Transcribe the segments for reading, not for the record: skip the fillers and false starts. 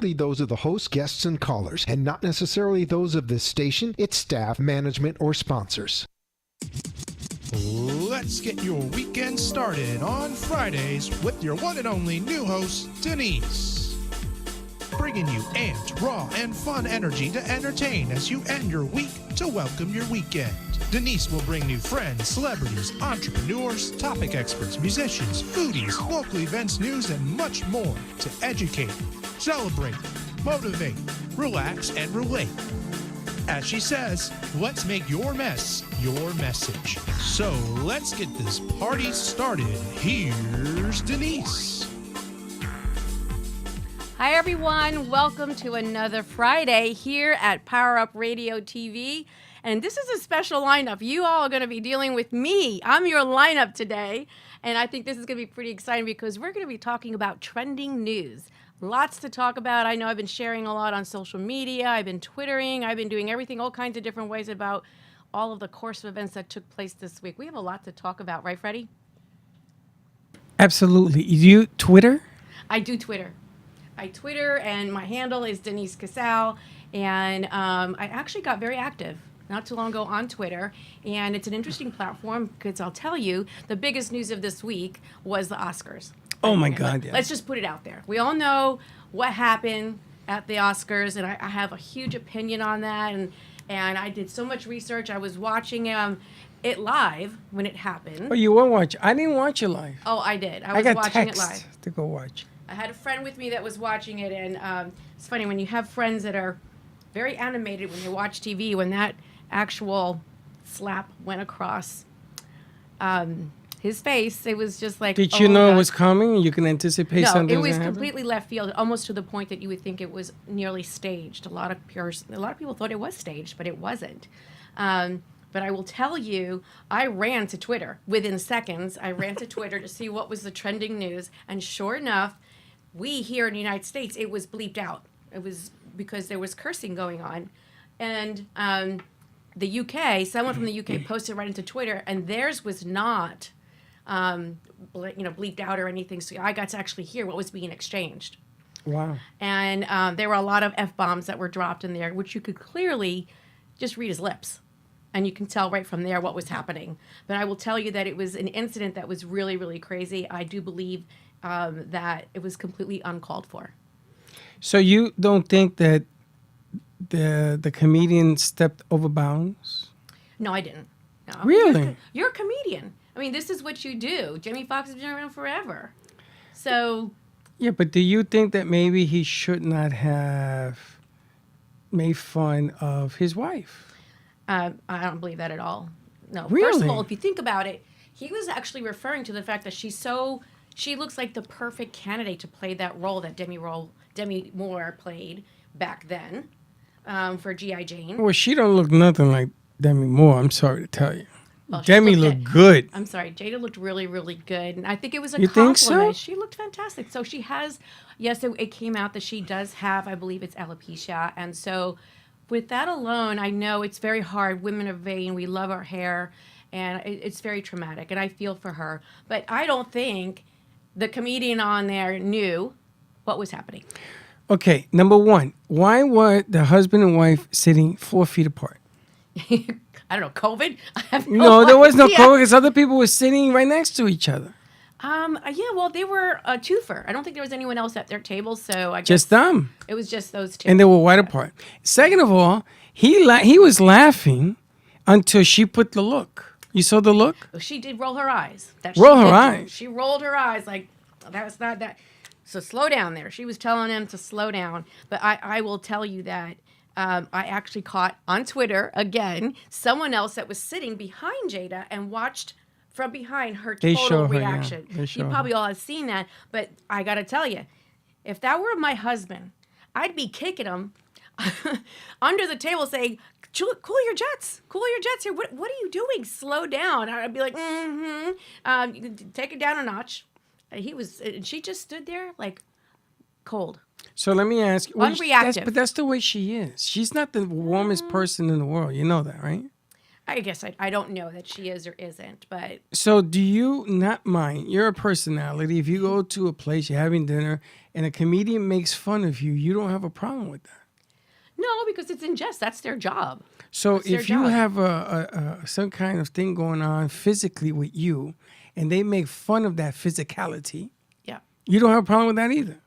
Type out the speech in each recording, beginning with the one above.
strictly those of the host, guests, and callers, and not necessarily those of this station, its staff, management, or sponsors. Let's get your weekend started on Fridays with your one and only new host, Denise. Bringing you amped, raw, and fun energy to entertain as you end your week to welcome your weekend. Denise will bring new friends, celebrities, entrepreneurs, topic experts, musicians, foodies, local events, news, and much more to educate, celebrate, motivate, relax, and relate. As she says, let's make your mess your message. So let's get this party started. Here's Denise. Hi, everyone. Welcome to another Friday here at Power Up Radio TV. And this is a special lineup. You all are going to be dealing with me. I'm your lineup today. And I think this is going to be pretty exciting because we're going to be talking about trending news. Lots to talk about. I know I've been sharing a lot on social media. I've been Twittering. I've been doing everything, all kinds of different ways about all of the course of events that took place this week. We have a lot to talk about, right, Freddie? Absolutely. You Twitter? I do Twitter. I Twitter, and my handle is Denise Casal. And I actually got very active not too long ago on Twitter. And it's an interesting platform because I'll tell you, the biggest news of this week was the Oscars. Oh, my God, yeah. Let's just put it out there. We all know what happened at the Oscars, and I have a huge opinion on that. And I did so much research. I was watching it live when it happened. Oh, you were watching? I didn't watch it live. Oh, I did. I was got watching text it live to go watch. I had a friend with me that was watching it, and it's funny when you have friends that are very animated when they watch TV, when that actual slap went across his face, it was just like, Did you know it was coming? You can anticipate something. No, it was completely left field, almost to the point that you would think it was nearly staged. A lot of people thought it was staged, but it wasn't. But I will tell you, I ran to Twitter within seconds. I ran to Twitter to see what was the trending news, and sure enough, we here in the United States, it was bleeped out. It was because there was cursing going on, and the UK, someone from the UK posted right into Twitter, and theirs was not bleeped out or anything, so I got to actually hear what was being exchanged. Wow. And there were a lot of F-bombs that were dropped in there, which you could clearly just read his lips, and you can tell right from there what was happening. But I will tell you that it was an incident that was really, really crazy. I do believe that it was completely uncalled for. So you don't think that the comedian stepped over bounds? No, I didn't. No. Really? You're a comedian. I mean, this is what you do. Jamie Foxx has been around forever. So... Yeah, but do you think that maybe he should not have made fun of his wife? I don't believe that at all. No. Really? First of all, if you think about it, he was actually referring to the fact that she looks like the perfect candidate to play that role that Demi Moore played back then for G.I. Jane. Well, she don't look nothing like Demi Moore, I'm sorry to tell you. Well, Demi looked good. I'm sorry, Jada looked really, really good. And I think it was a You compliment. think so? She looked fantastic. So she has, yes, it came out that she does have, I believe it's alopecia. And so with that alone, I know it's very hard. Women are vain. We love our hair. And it's very traumatic. And I feel for her. But I don't think the comedian on there knew what was happening. Okay, number one, why were the husband and wife sitting 4 feet apart? I don't know, COVID? I have No, there was no idea. COVID because other people were sitting right next to each other. Yeah, well, they were a twofer. I don't think there was anyone else at their table, so I guess Just them. it was just those two. And they were wide apart. Second of all, he was laughing until she put the look. You saw the look? She did roll her eyes. Roll her eyes. She rolled her eyes like, that was not that. So slow down there. She was telling him to slow down. But I will tell you that I actually caught on Twitter, again, someone else that was sitting behind Jada and watched from behind her total reaction. You probably all have seen that. But I got to tell you, if that were my husband, I'd be kicking him under the table saying, cool your jets here. What are you doing? Slow down. I'd be like, take it down a notch. She just stood there like cold. So let me ask you. Unreactive. But that's the way she is. She's not the warmest person in the world. You know that, right? I guess I don't know that she is or isn't, but So do you not mind? You're a personality. If you go to a place, you're having dinner, and a comedian makes fun of you, you don't have a problem with that. no, because it's in jest. That's their job. So That's their if you job. have some kind of thing going on physically with you, and they make fun of that physicality, Yeah. you don't have a problem with that either.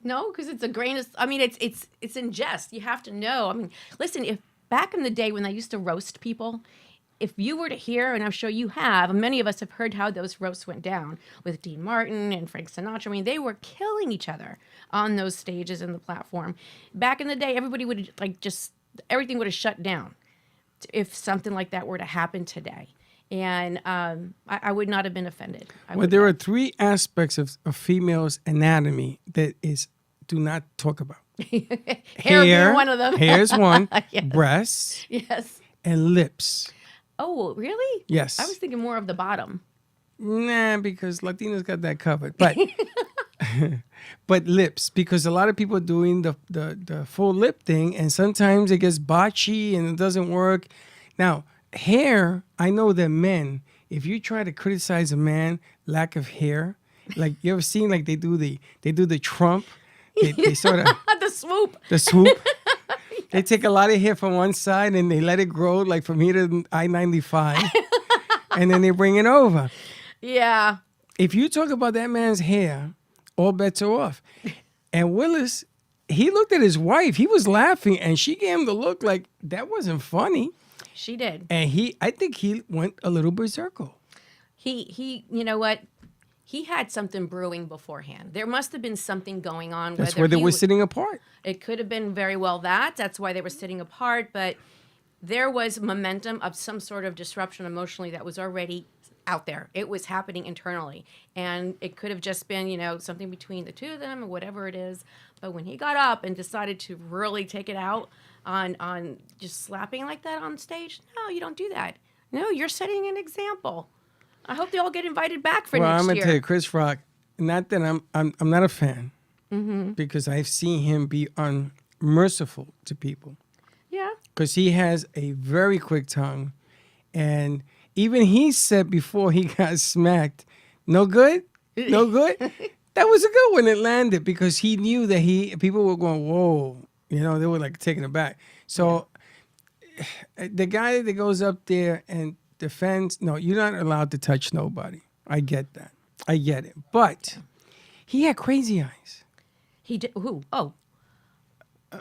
No, because it's a grain of. I mean, it's in jest. You have to know. I mean, listen. If back in the day when they used to roast people, if you were to hear, and I'm sure you have, and many of us have heard how those roasts went down with Dean Martin and Frank Sinatra. I mean, they were killing each other on those stages and the platform. Back in the day, everybody would everything would have shut down if something like that were to happen today. And I would not have been offended. Well, there are three aspects of females' anatomy that do not talk about. Hair being one of them. Hair is one. Yes. Breasts Yes. and lips. Oh, really? Yes. I was thinking more of the bottom. Nah, because Latinos got that covered. But but lips, because a lot of people are doing the full lip thing, and sometimes it gets botchy and it doesn't work. Now, hair, I know that men, if you try to criticize a man lack of hair, like you ever seen like they do the Trump, they sort of The swoop. the swoop. They take a lot of hair from one side and they let it grow like from here to I-95, and then they bring it over. Yeah. If you talk about that man's hair, all bets are off. And Willis, he looked at his wife. He was laughing, and she gave him the look like that wasn't funny. She did. And I think he went a little berserker. He you know what? He had something brewing beforehand. There must have been something going on. That's whether where they he were was- sitting apart. It could have been very well that. That's why they were sitting apart. But there was momentum of some sort of disruption emotionally that was already out there. It was happening internally. And it could have just been, something between the two of them or whatever it is. But when he got up and decided to really take it out on just slapping like that on stage, no, you don't do that. No, you're setting an example. I hope they all get invited back for Well, next I'm gonna year. tell you, Chris Rock. Not that I'm not a fan, because I've seen him be unmerciful to people. Yeah. Because he has a very quick tongue, and even he said before he got smacked, "No good, no good." That was a good one. It landed because he knew that people were going, "Whoa," they were like taken aback. So the guy that goes up there and defends, no, you're not allowed to touch nobody. I get that. I get it. But he had crazy eyes. He did. Who? Oh,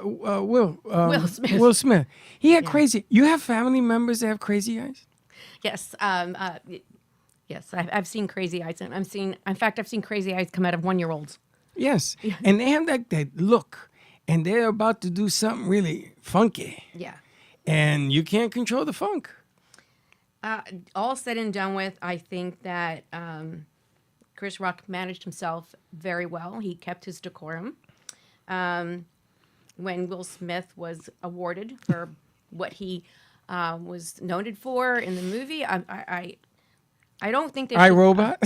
Will Smith. Will Smith. He had crazy. You have family members that have crazy eyes? yes. Yes, I've seen crazy eyes, and I've seen crazy eyes come out of 1-year-olds. Yes. And they have that look, and they're about to do something really funky, Yeah. and you can't control the funk. All said and done with, I think that Chris Rock managed himself very well. He kept his decorum. When Will Smith was awarded for what he was noted for in the movie, I don't think that iRobot?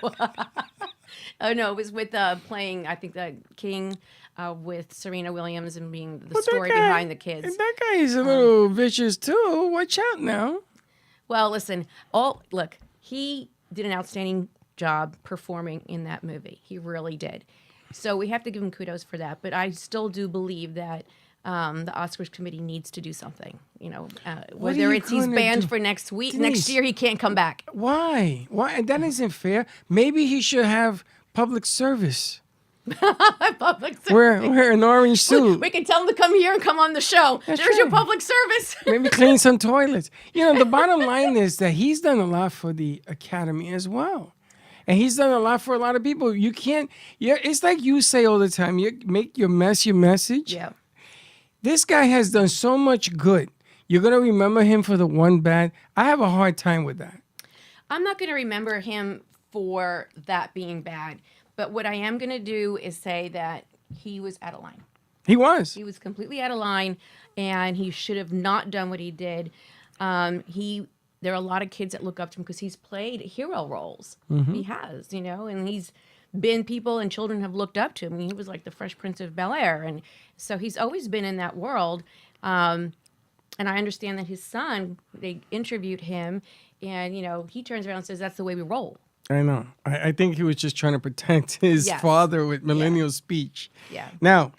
no. Oh no, it was with playing. I think the King with Serena Williams and being the story behind the kids. And that guy is a little vicious too. Watch out now. Well, listen. Look, he did an outstanding job performing in that movie. He really did. So we have to give him kudos for that. But I still do believe that the Oscars committee needs to do something. Whether you it's he's gonna banned do? for next week, Denise. next year he can't come back. Why? Why? That isn't fair. Maybe he should have public service. Public service. Wear an orange suit. We can tell him to come here and come on the show. There's right. your public service. Maybe clean some toilets. The bottom line is that he's done a lot for the Academy as well. And he's done a lot for a lot of people. You can't, it's like you say all the time, you make your mess your message. Yeah. This guy has done so much good. You're going to remember him for the one bad. I have a hard time with that. I'm not going to remember him for that being bad. But what I am going to do is say that he was out of line. He was. He was completely out of line, and he should have not done what he did. There are a lot of kids that look up to him because he's played hero roles. He has, and he's been people and children have looked up to him. He was like the Fresh Prince of Bel-Air, and so he's always been in that world. And I understand that his son, they interviewed him, and he turns around and says, "That's the way we roll." I know. I think he was just trying to protect his Yes. father with millennial speech. Yeah. Now,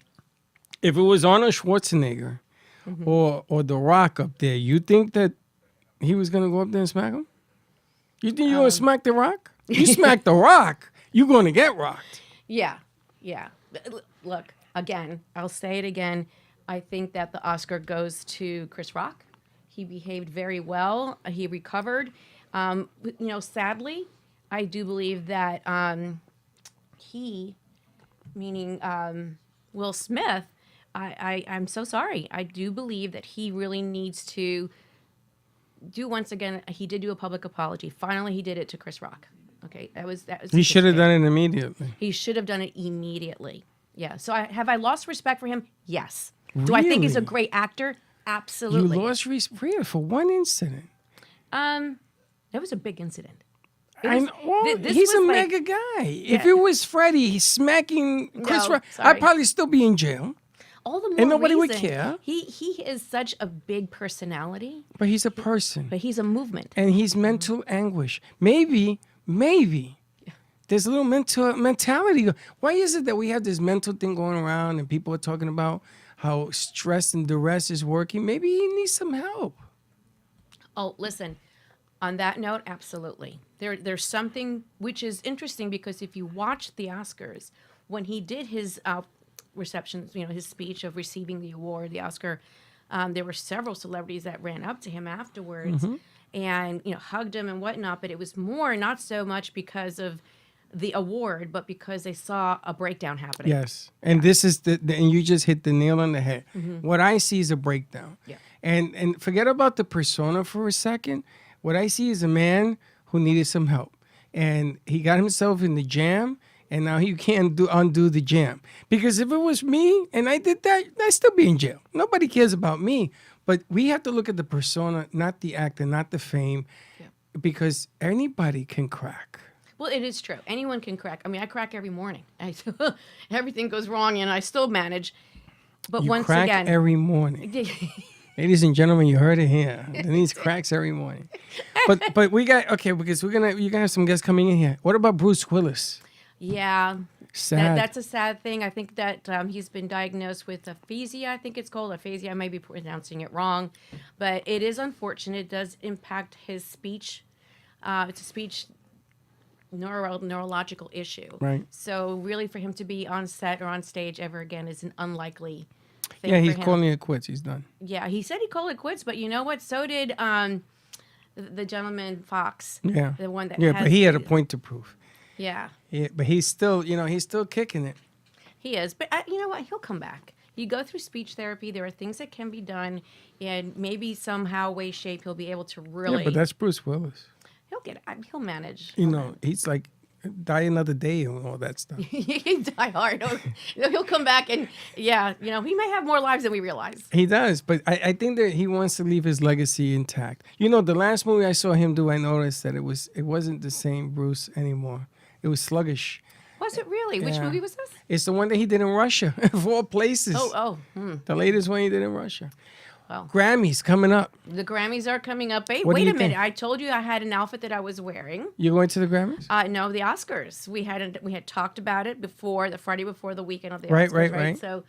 if it was Arnold Schwarzenegger Mm-hmm. or The Rock up there, you think that he was going to go up there and smack him? You think you're going to smack The Rock? You smack The Rock, you're going to get rocked. Yeah. Look, again, I'll say it again. I think that the Oscar goes to Chris Rock. He behaved very well. He recovered. Sadly, I do believe that meaning Will Smith, I'm so sorry. I do believe that he really needs to do, once again, he did do a public apology. Finally, he did it to Chris Rock. Okay, that was. He should have done it immediately. He should have done it immediately. Yeah. So have I lost respect for him? Yes. Do I think he's a Really? great actor? Absolutely. You lost respect for one incident. That was a big incident. It I was- know. Well, this he's a was like- mega guy. If it was Freddie smacking Chris No, Rock, sorry. I'd probably still be in jail. All the more And nobody would reason. care. He is such a big personality, But he's a person. but he's a movement. And he's mental anguish. Maybe there's a little mentality. Why is it that we have this mental thing going around and people are talking about how stress and duress is working? Maybe he needs some help. Oh, listen. On that note, absolutely. There's something which is interesting, because if you watch the Oscars, when he did his reception, his speech of receiving the award, the Oscar, there were several celebrities that ran up to him afterwards and hugged him and whatnot. But it was not so much because of the award, but because they saw a breakdown happening. Yes. And this is and you just hit the nail on the head. What I see is a breakdown. Yeah. And forget about the persona for a second. What I see is a man who needed some help. And he got himself in the jam, and now he can't undo the jam. Because if it was me and I did that, I'd still be in jail. Nobody cares about me. But we have to look at the persona, not the actor, not the fame, because anybody can crack. Well, it is true. Anyone can crack. I mean, I crack every morning. Everything goes wrong, and I still manage. But You once crack again, every morning. Ladies and gentlemen, you heard it here. Denise cracks every morning. But we got because you're gonna have some guests coming in here. What about Bruce Willis? yeah, Sad. that's a sad thing. I think that he's been diagnosed with aphasia. I think it's called aphasia. I may be pronouncing it wrong, but it is unfortunate. It does impact his speech. It's a speech neurological issue. Right. So really, for him to be on set or on stage ever again is an unlikely thing. Yeah, for he's him. calling it quits. He's done. Yeah, he said he called it quits, but you know what? So did the gentleman Fox. Yeah. The one that but he had a point to prove. Yeah, Yeah, but he's still, he's still kicking it. he is. But you know what? He'll come back. You go through speech therapy. There are things that can be done, and maybe somehow, way, shape, he'll be able to really. Yeah, but that's Bruce Willis. He'll manage. He's like die another day and all that stuff. He die hard. He'll come back, and he may have more lives than we realize. He does, but I think that he wants to leave his legacy intact. The last movie I saw him do, I noticed that it wasn't the same Bruce anymore. It was sluggish. Was it really? Which Yeah. movie was this? It's the one that he did in Russia, of all places. The latest one he did in Russia. Well. Grammys coming up. The Grammys are coming up. Wait What do a you minute. think? I told you I had an outfit that I was wearing. You going to the Grammys? No, the Oscars. We had talked about it before the Friday before the weekend of the Right, Oscars, right. So,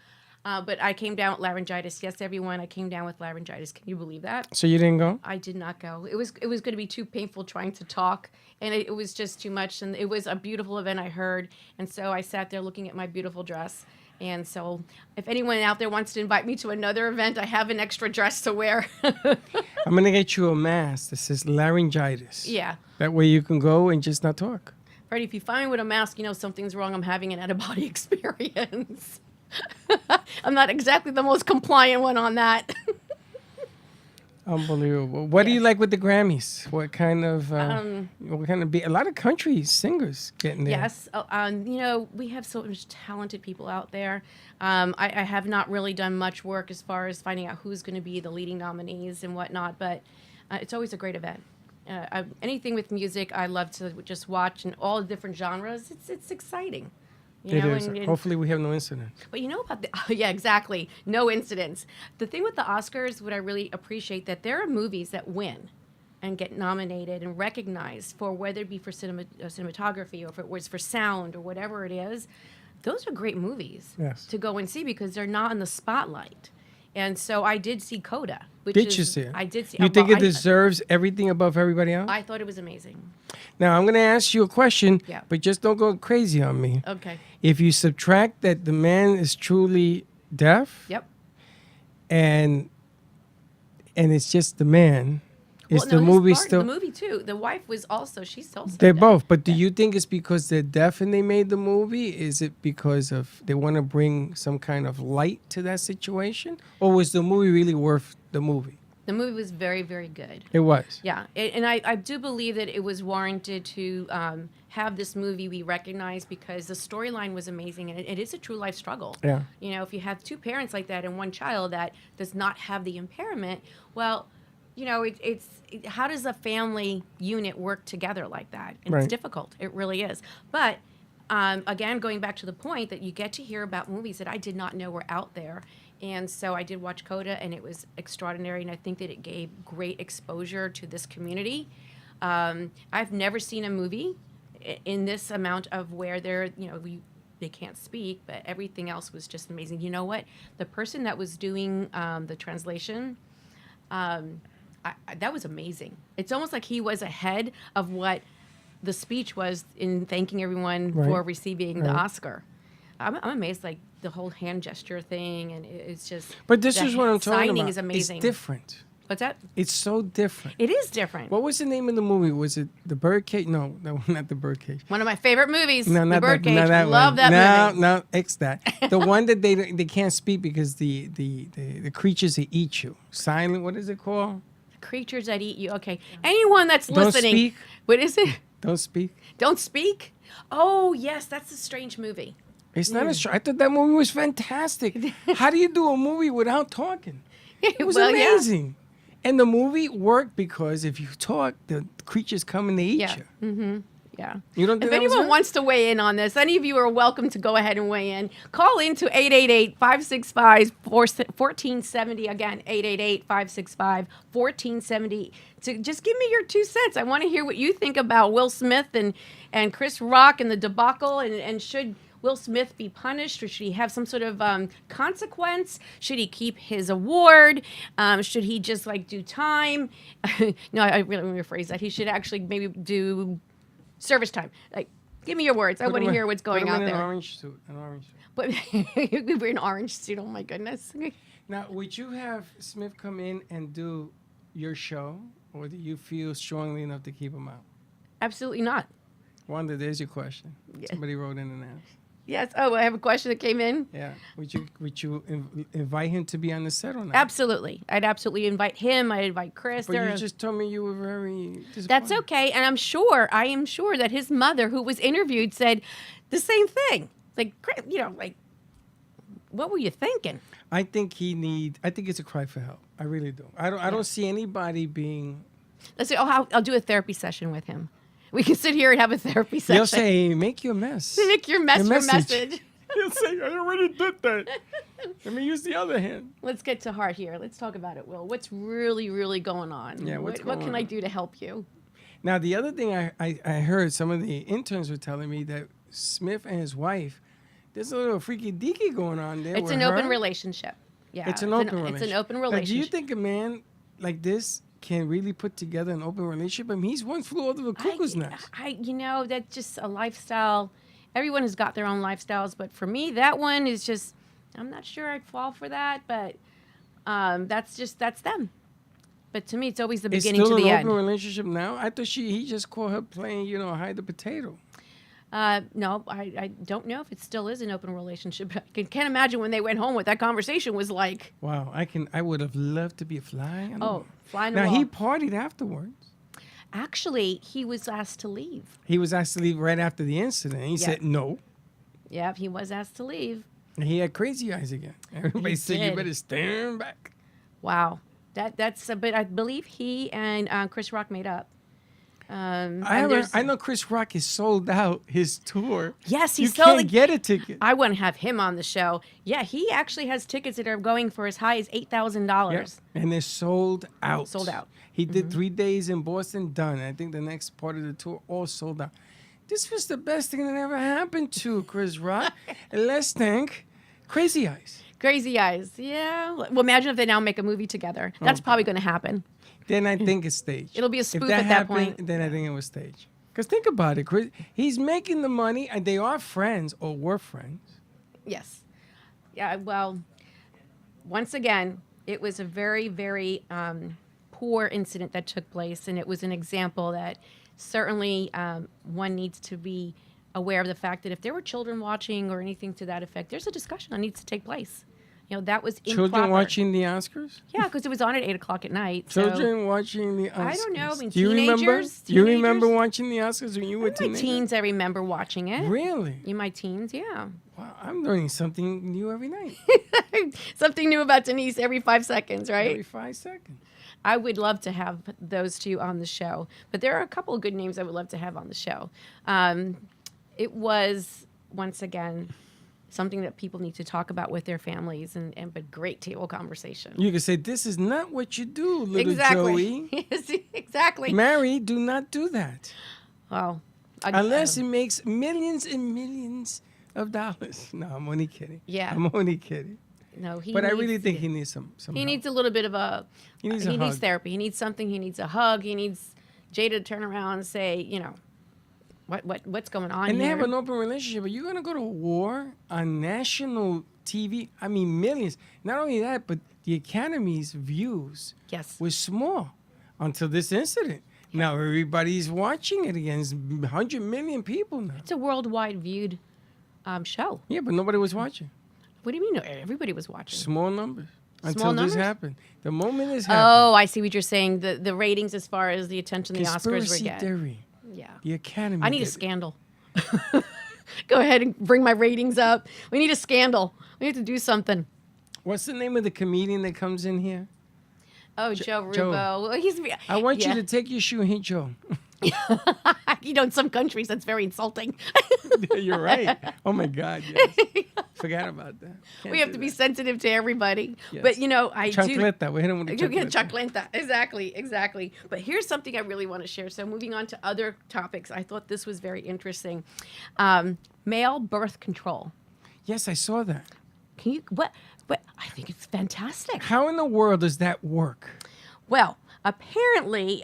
but I came down with laryngitis. Yes, everyone, I came down with laryngitis. Can you believe that? So you didn't go? I did not go. It was going to be too painful trying to talk, and it was just too much. And it was a beautiful event, I heard, and so I sat there looking at my beautiful dress. And so, if anyone out there wants to invite me to another event, I have an extra dress to wear. I'm going to get you a mask that says laryngitis. Yeah. That way you can go and just not talk. Freddie, if you find me with a mask, something's wrong. I'm having an out-of-body experience. I'm not exactly the most compliant one on that. Unbelievable. What do you like with the Grammys? What kind of a lot of country singers getting there. Yes. We have so much talented people out there. I have not really done much work as far as finding out who's going to be the leading nominees and whatnot, but it's always a great event. Anything with music, I love to just watch, and all the different genres. It's exciting. You It know, is. Hopefully we have no incidents. but you know about the yeah, exactly. No incidents. The thing with the Oscars, what I really appreciate, that there are movies that win and get nominated and recognized for, whether it be for cinematography or if it was for sound or whatever it is. Those are great movies Yes. to go and see because they're not in the spotlight. And so I did see Coda. Which Did is, you see it? I did see. You think well, it deserves everything above everybody else? I thought it was amazing. Now, I'm going to ask you a question, Yeah. but just don't go crazy on me. Okay. If you subtract that the man is truly deaf Yep. and it's just the man, is Well, the no, movie his part- still... the movie too. The wife was also, she's also They're deaf. both, but do you think it's because they're deaf and they made the movie? Is it because of they want to bring some kind of light to that situation? Or was the movie really worth the movie? The movie was very, very good. It was. Yeah, and I do believe that it was warranted to have this movie be recognized because the storyline was amazing, and it is a true life struggle. Yeah. You know, if you have two parents like that and one child that does not have the impairment, well, you know, how does a family unit work together like that? And Right. it's difficult. It really is. But again, going back to the point that you get to hear about movies that I did not know were out there. And so I did watch Coda, and it was extraordinary. And I think that it gave great exposure to this community. I've never seen a movie in this amount of where they can't speak, but everything else was just amazing. You know what? The person that was doing the translation, that was amazing. It's almost like he was ahead of what the speech was in thanking everyone for receiving the Oscar. I'm amazed, like the whole hand gesture thing, and it's just. But this the is what I'm talking signing about. is amazing. It's different. What's that? It's so different. It is different. What was the name of the movie? Was it The Birdcage? No, not The Birdcage. One of my favorite movies, No, The not Birdcage. that. Not that Love one. that movie. No, X that. The one that they can't speak because the creatures that eat you. Silent. What is it called? Creatures that eat you. Okay. Anyone that's Don't listening. speak. What is it? Don't speak. Don't speak? Oh, yes. That's a strange movie. It's not a. I thought that movie was fantastic. How do you do a movie without talking? It was Well, yeah. amazing. And the movie worked because if you talk, the creatures come and they eat Yeah. you. Mm-hmm. Yeah. You don't If think that was anyone good? wants to weigh in on this, any of you are welcome to go ahead and weigh in. Call in to 888-565-1470. Again, 888-565-1470. To just give me your 2 cents. I want to hear what you think about Will Smith and Chris Rock and the debacle, and should Will Smith be punished, or should he have some sort of consequence? Should he keep his award? Should he just do time? No, I really want to rephrase that. He should actually maybe do service time. Give me your words. I want to hear what's going on An there. orange suit. An orange suit. But we were an orange suit. Oh my goodness. Now, would you have Smith come in and do your show, or do you feel strongly enough to keep him out? Absolutely not. Wanda, there's your question. Yeah. Somebody wrote in and asked. Yes. Oh, I have a question that came in. Yeah. Would you invite him to be on the set or not? Absolutely. I'd absolutely invite him. I'd invite Chris. But you just told me you were very disappointed. That's okay. And I am sure that his mother, who was interviewed, said the same thing. What were you thinking? I think it's a cry for help. I really do. I don't see anybody being... Let's say, I'll do a therapy session with him. We can sit here and have a therapy session. You'll say, make your mess. Make your mess Your your message. message. You'll say, I already did that. Let me use the other hand. Let's get to heart here. Let's talk about it, Will. What's really, really going on? Yeah, what's what going can I on? do to help you? Now, the other thing I heard, some of the interns were telling me that Smith and his wife, there's a little freaky deaky going on there. It's with an open her. relationship. Yeah, It's an open relationship. It's an open Now, relationship. do you think a man like this can really put together an open relationship? I mean, he's one flew over the cuckoo's nest. That's just a lifestyle. Everyone has got their own lifestyles, but for me, that one is just, I'm not sure I'd fall for that, but that's them. But to me, it's always the beginning It's to still the an end. open relationship now? I thought he just caught her playing, hide the potato. No, I don't know if it still is an open relationship. I can't imagine when they went home what that conversation was like. Wow, I would have loved to be a fly. on the wall. Fly on the Now, wall. he partied afterwards. Actually, he was asked to leave. He was asked to leave right after the incident. He said no. Yep, he was asked to leave. And he had crazy eyes again. Everybody said, you did. better stand back. Wow. But I believe he and Chris Rock made up. I know Chris Rock is sold out his tour. Yes, you he's sold. can't get a ticket. I want to have him on the show. Yeah, he actually has tickets that are going for as high as $8,000. And they're sold out. Sold out. He did 3 days in Boston, done. I think the next part of the tour, all sold out. This was the best thing that ever happened to Chris Rock. And let's thank Crazy Eyes. Crazy Eyes. Yeah. Well, imagine if they now make a movie together. That's probably going to happen. Then I think it's staged. It'll be a spoof if that at that happened, point. Then I think it was staged. Because think about it, Chris. He's making the money, and they are friends or were friends. Yes. Yeah. Well, once again, it was a very, very poor incident that took place, and it was an example that certainly one needs to be aware of the fact that if there were children watching or anything to that effect, there's a discussion that needs to take place. You know, that was improper. Children watching the Oscars? Yeah, because it was on at 8 o'clock at night. Children watching the Oscars. I don't know. I mean, Do you remember? teenagers? Do you remember watching the Oscars when you were In my teenager? teens, I remember watching it. Really? In my teens, yeah. Wow, I'm learning something new every night. Something new about Denise every 5 seconds, right? Every 5 seconds. I would love to have those two on the show, but there are a couple of good names I would love to have on the show. It was, once again, something that people need to talk about with their families, but great table conversation. You can say, this is not what you do, little Exactly. Joey. Yes, exactly. Mary, do not do that. Well, Unless it makes millions and millions of dollars. No, I'm only kidding. Yeah. I'm only kidding. No, But I really needs- think he needs some He help. needs a little bit of a. He needs he a needs hug. therapy. He needs something. He needs a hug. He needs Jada to turn around and say, you know, what's going on And they here? have an open relationship. But you're going to go to war on national TV? I mean, millions. Not only that, but the Academy's views Yes. was small until this incident. Now everybody's watching it again. It's 100 million people now. It's a worldwide viewed show. Yeah, but nobody was watching. What do you mean? No, everybody was watching. Small numbers. Until Small this numbers? happened. The moment this happened. Oh, I see what you're saying. The ratings as far as the attention the Oscars were Conspiracy getting. theory. Yeah. The Academy. I need a did it. scandal. Go ahead and bring my ratings up. We need a scandal. We need to do something. What's the name of the comedian that comes in here? Oh, Joe Joe. Rubo. He's. I want yeah. you to take your shoe and hit Joe. You know, in some countries that's very insulting. You're right. Oh my God, yes. Forgot about that. Can't We have do to be that. sensitive to everybody. Yes. But you know, I do. Chancleta. We hit him with the You get chancleta. chancleta. Exactly. But here's something I really want to share. So moving on to other topics, I thought this was very interesting. Male birth control. Yes, I saw that. Can you what? I think it's fantastic. How in the world does that work? Well, apparently,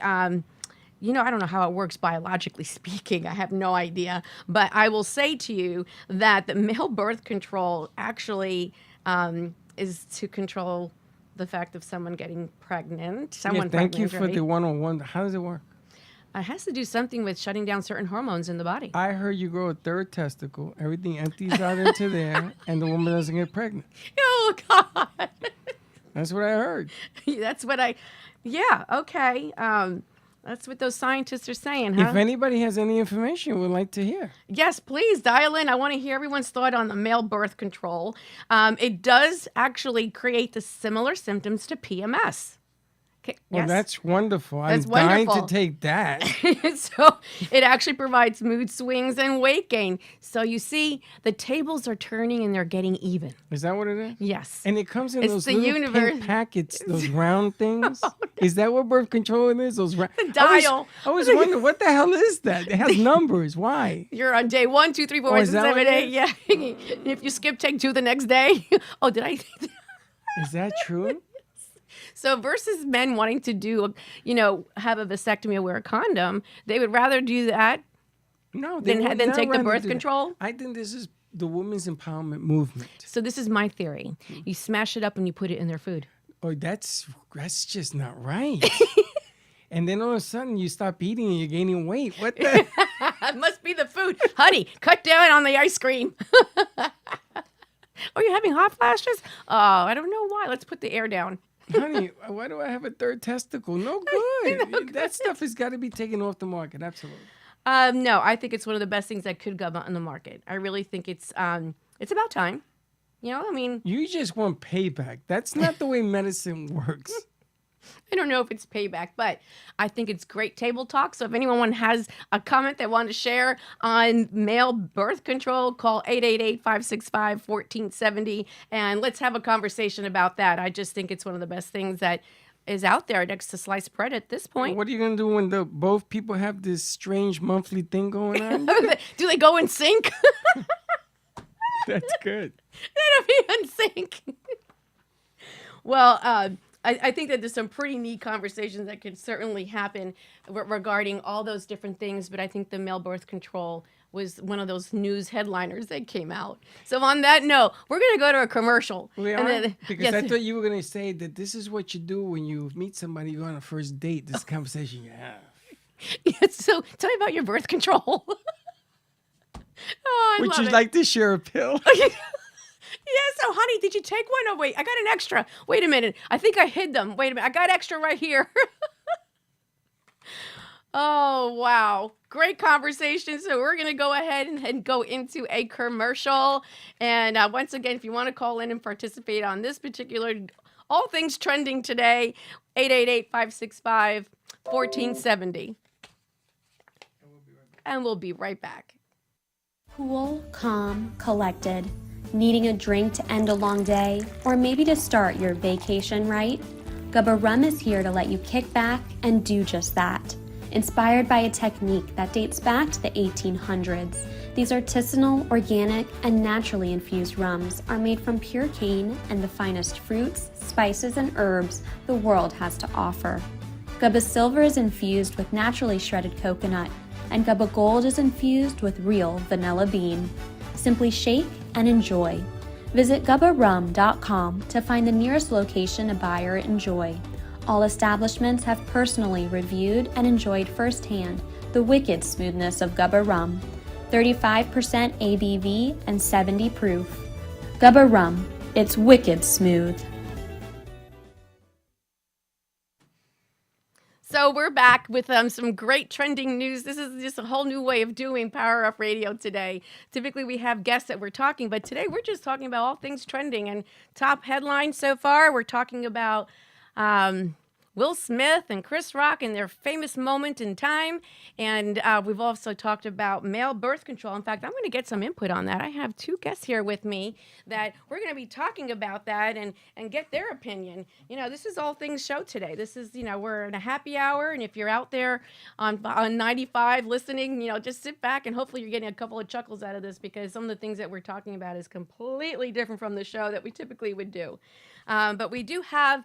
you know, I don't know how it works biologically speaking. I have no idea. But I will say to you that the male birth control actually is to control the fact of someone getting pregnant. Someone thank you pregnant for already. the one-on-one. How does it work? It has to do something with shutting down certain hormones in the body. I heard you grow a third testicle, everything empties out into there, and the woman doesn't get pregnant. Oh, God. That's what I heard. That's what yeah, okay. That's what those scientists are saying, huh? If anybody has any information, we'd like to hear. Yes, please dial in. I want to hear everyone's thought on the male birth control. It does actually create the similar symptoms to PMS. Okay, Well, yes. that's wonderful. That's I'm dying wonderful. to take that. So it actually provides mood swings and weight gain. So you see, the tables are turning and they're getting even. Is that what it is? Yes. And it comes in It's those the little universe. pink packets, those round things. Is that what birth control is? Those round. The dial. I was wondering what the hell is that? It has numbers. Why? You're on day 1, 2, 3, 4, Oh, 5, is 6, that 7, what 8. it Yeah. If you skip, take 2 the next day. Oh, did I? Is that true? So versus men wanting to do, have a vasectomy or wear a condom, they would rather do that. No. Then would then not take the rather birth do that. control? I think this is the women's empowerment movement. So this is my theory. You smash it up and you put it in their food. Oh, that's just not right. And then all of a sudden you stop eating and you're gaining weight. What the? It must be the food. Honey, cut down on the ice cream. Are you having hot flashes? Oh, I don't know why. Let's put the air down. Honey, why do I have a third testicle? No good. That stuff has got to be taken off the market. Absolutely. No, I think it's one of the best things that could come out on the market. I really think it's about time. You know, I mean, You just want payback. That's not the way medicine works. I don't know if it's payback, but I think it's great table talk. So if anyone has a comment they want to share on male birth control, call 888-565-1470, and let's have a conversation about that. I just think it's one of the best things that is out there next to sliced bread at this point. What are you gonna do when both people have this strange monthly thing going on? Do they go in sync? That's good. They'll be in sync. Well, I think that there's some pretty neat conversations that could certainly happen regarding all those different things, but I think the male birth control was one of those news headliners that came out. So on that note, we're going to go to a commercial. We and are? then- Because yes. I thought you were going to say that this is what you do when you meet somebody, you're on a first date, this conversation you have. Yes, so tell me about your birth control. Oh, I Would love you it. like to share a pill? Yeah, so honey, did you take one? Oh, wait, I got an extra. Wait a minute. I think I hid them. Wait a minute. I got extra right here. Oh, wow. Great conversation. So we're going to go ahead and go into a commercial. And once again, if you want to call in and participate on this particular, all things trending today, 888-565-1470. And we'll be right back. Cool, calm, collected. Needing a drink to end a long day, or maybe to start your vacation right? Gubba Rum is here to let you kick back and do just that. Inspired by a technique that dates back to the 1800s, these artisanal, organic, and naturally infused rums are made from pure cane and the finest fruits, spices, and herbs the world has to offer. Gubba Silver is infused with naturally shredded coconut, and Gubba Gold is infused with real vanilla bean. Simply shake and enjoy. Visit gubbarum.com to find the nearest location to buy or enjoy. All establishments have personally reviewed and enjoyed firsthand the wicked smoothness of Gubba Rum. 35% ABV and 70 proof. Gubba Rum, it's wicked smooth. So we're back with some great trending news. This is just a whole new way of doing Power Up Radio today. Typically we have guests that we're talking, but today we're just talking about all things trending. And top headlines so far, we're talking about Will Smith and Chris Rock and their famous moment in time. And we've also talked about male birth control. In fact, I'm going to get some input on that. I have two guests here with me that we're going to be talking about that and get their opinion. You know, this is All Things Show today. This is, we're in a happy hour. And if you're out there on 95 listening, just sit back and hopefully you're getting a couple of chuckles out of this because some of the things that we're talking about is completely different from the show that we typically would do. But we do have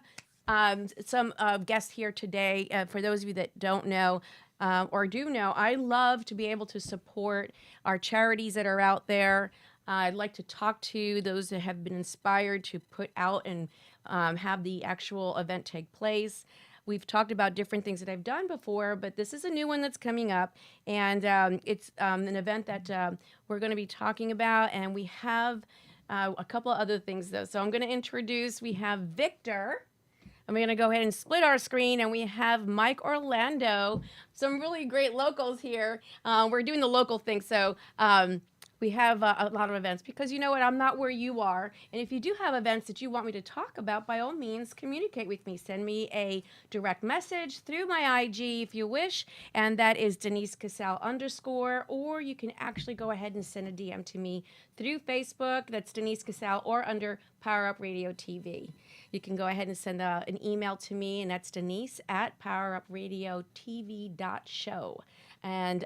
some guests here today. For those of you that don't know or do know, I love to be able to support our charities that are out there. I'd like to talk to those that have been inspired to put out and have the actual event take place. We've talked about different things that I've done before, but this is a new one that's coming up, and it's an event that we're going to be talking about, and we have a couple of other things, though. So I'm going to introduce, we have Victor. I'm going to go ahead and split our screen, and we have Mike Orlando, some really great locals here. We're doing the local thing, so we have a lot of events because you know what? I'm not where you are, and if you do have events that you want me to talk about, by all means, communicate with me. Send me a direct message through my IG if you wish, and that is Denise Casal _, or you can actually go ahead and send a DM to me through Facebook. That's Denise Casal, or under Power Up Radio TV. You can go ahead and send an email to me, and that's Denise at powerupRadioTV.show. And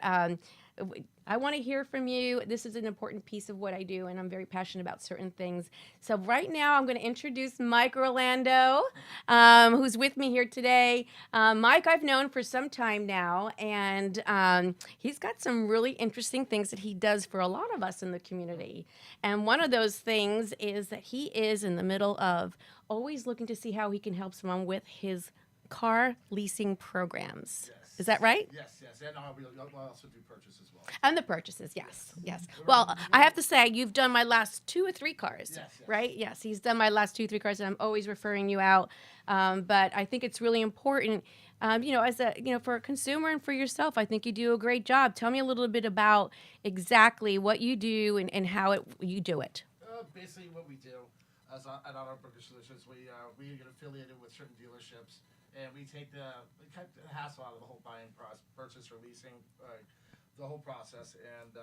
I want to hear from you. This is an important piece of what I do, and I'm very passionate about certain things. So right now, I'm going to introduce Mike Orlando, who's with me here today. Mike, I've known for some time now, and he's got some really interesting things that he does for a lot of us in the community. And one of those things is that he is in the middle of always looking to see how he can help someone with his car leasing programs. Yes. Is that right? Yes. And we also do purchase as well. And the purchases, yes. Well, I have to say, you've done my last 2 or 3 cars, Yes. right? Yes, he's done my last 2 or 3 cars, and I'm always referring you out. But I think it's really important, as for a consumer and for yourself. I think you do a great job. Tell me a little bit about exactly what you do and how you do it. Basically, what we do at Auto Broker Solutions, we get affiliated with certain dealerships and we cut the hassle out of the whole buying process, purchase or leasing, the whole process. And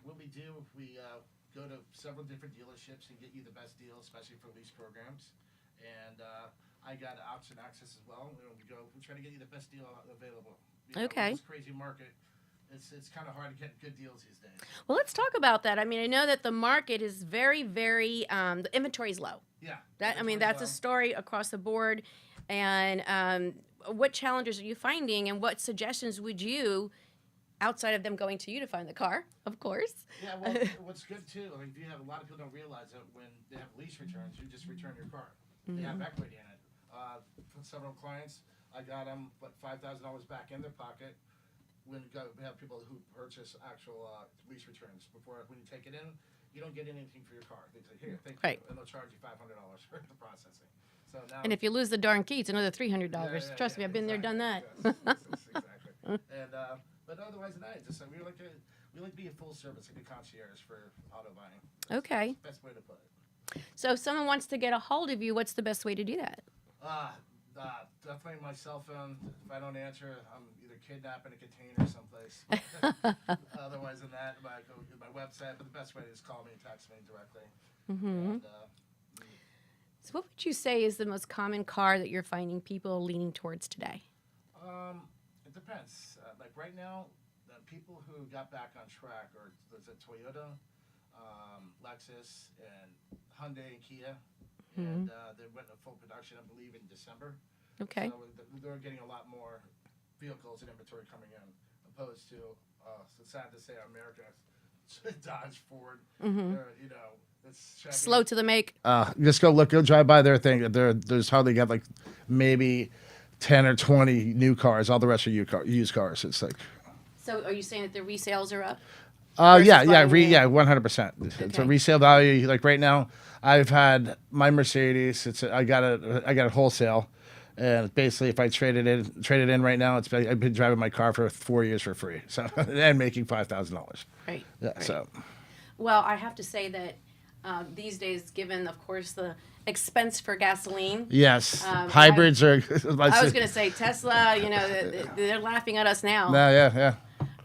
what we do, we go to several different dealerships and get you the best deal, especially for lease programs. And I got auction access as well. We try to get you the best deal available. Okay. In this crazy market, it's kind of hard to get good deals these days. Well, let's talk about that. I mean, I know that the market is very, very, the inventory is low. Yeah. That's a story across the board. And what challenges are you finding, and what suggestions would you, outside of them going to you to find the car, of course? Yeah, well, what's good too, like, you have a lot of people don't realize that when they have lease returns, you just return your car. They have equity in it. For several clients, I got them $5,000 back in their pocket. We have people who purchase actual lease returns before. When you take it in, you don't get anything for your car. They say, "Here, thank you," and they'll charge you $500 for the processing. So now, And if you lose the darn key, it's another $300. Trust me, I've been there, done that. Exactly. And but otherwise, we like to be a full service, like a concierge for auto buying. Okay. Best way to put it. So if someone wants to get a hold of you, what's the best way to do that? Definitely my cell phone. If I don't answer, I'm either kidnapped in a container someplace. Otherwise than that, I go to my website. But the best way is call me and text me directly. And, So what would you say is the most common car that you're finding people leaning towards today? it depends. Like right now, the people who got back on track are Toyota, Lexus, and Hyundai and Kia. And they went into full production, I believe, in December. Okay. So they're getting a lot more vehicles and inventory coming in, opposed to, it's sad to say, America, Dodge, Ford, it's Chevy. Slow to the make. Just go drive by their thing. There's hardly got like maybe 10 or 20 new cars. All the rest are used cars. It's like. So are you saying that the resales are up? Yeah, buying new? 100%. It's a resale value. Like right now, I've had my Mercedes. I got it wholesale, and basically, if I trade it in right now, I've been driving my car for 4 years for free, so and making $5,000. Right. Yeah. Right. So. Well, I have to say that these days, given, of course, the expense for gasoline. Yes. Hybrids are. I was going to say Tesla. They're laughing at us now. No, yeah.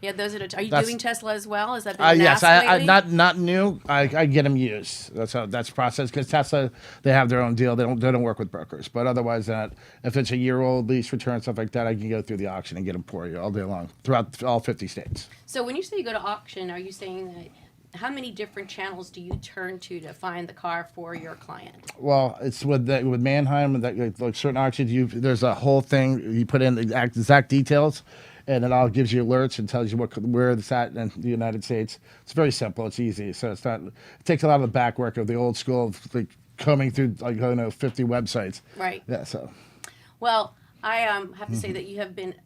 Yeah, those are. Are you doing Tesla as well? Is that been an yes, ask I lately? not new. I get them used. That's process because Tesla, they have their own deal. They don't work with brokers. But otherwise, if it's a year-old lease return, stuff like that, I can go through the auction and get them for you all day long throughout all 50 states. So when you say you go to auction, are you saying that? How many different channels do you turn to find the car for your client? Well, it's with Mannheim, like certain auctions. There's a whole thing. You put in the exact details, and it all gives you alerts and tells you where it's at in the United States. It's very simple. It's easy. So it's not. It takes a lot of the back work of the old school, of like combing through 50 websites. Right. Yeah. So. Well, I have to say that you have been